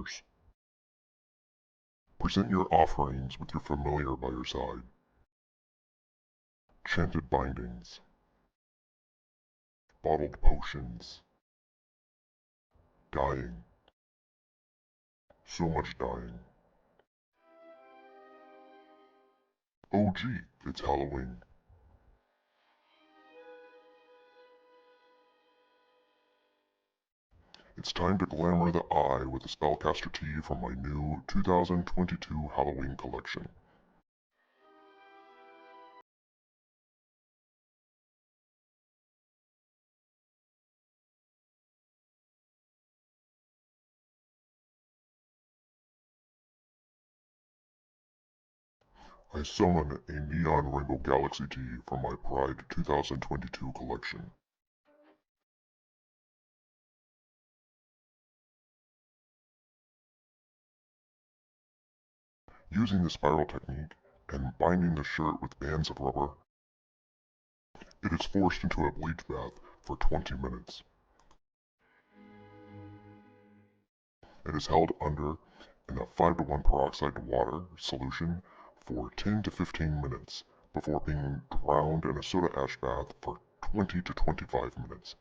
partners. Present your offerings with your familiar by your side. Chanted bindings. Bottled potions. Dying. So much dying. OG, it's Halloween. It's time to glamour the eye with the Spellcaster T from my new 2022 Halloween collection. I summon a Neon Rainbow Galaxy T from my Pride 2022 collection. Using the spiral technique and binding the shirt with bands of rubber, it is forced into a bleach bath for 20 minutes. It is held under in a 5:1 peroxide water solution for 10 to 15 minutes before being drowned in a soda ash bath for 20 to 25 minutes.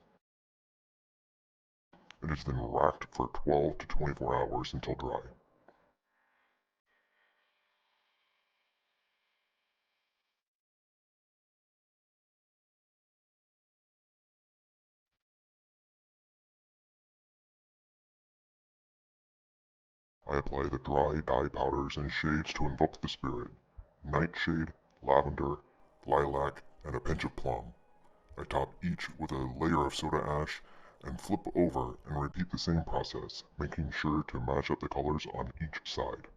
It is then racked for 12 to 24 hours until dry. I apply the dry dye powders and shades to invoke the spirit: Nightshade, Lavender, Lilac, and a pinch of Plum. I top each with a layer of soda ash and flip over and repeat the same process, making sure to match up the colors on each side.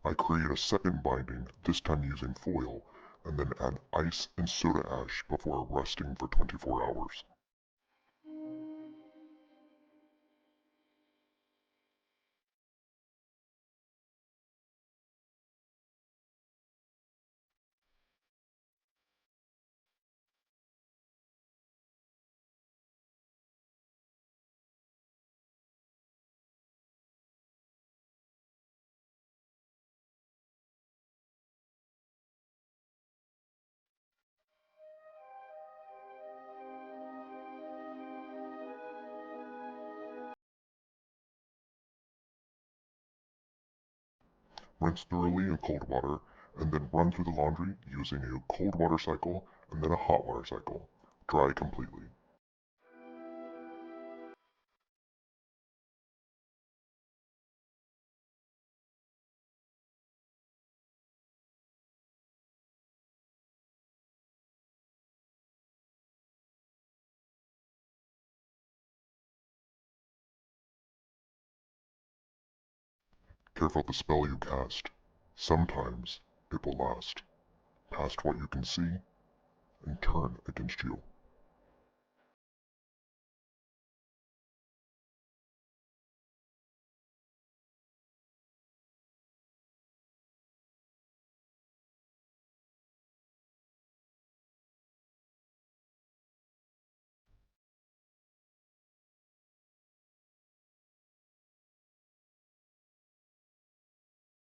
I create a second binding, this time using foil, and then add ice and soda ash before resting for 24 hours. Rinse thoroughly in cold water, and then run through the laundry using a cold water cycle and then a hot water cycle. Dry completely. Careful the spell you cast. Sometimes it will last past what you can see and turn against you.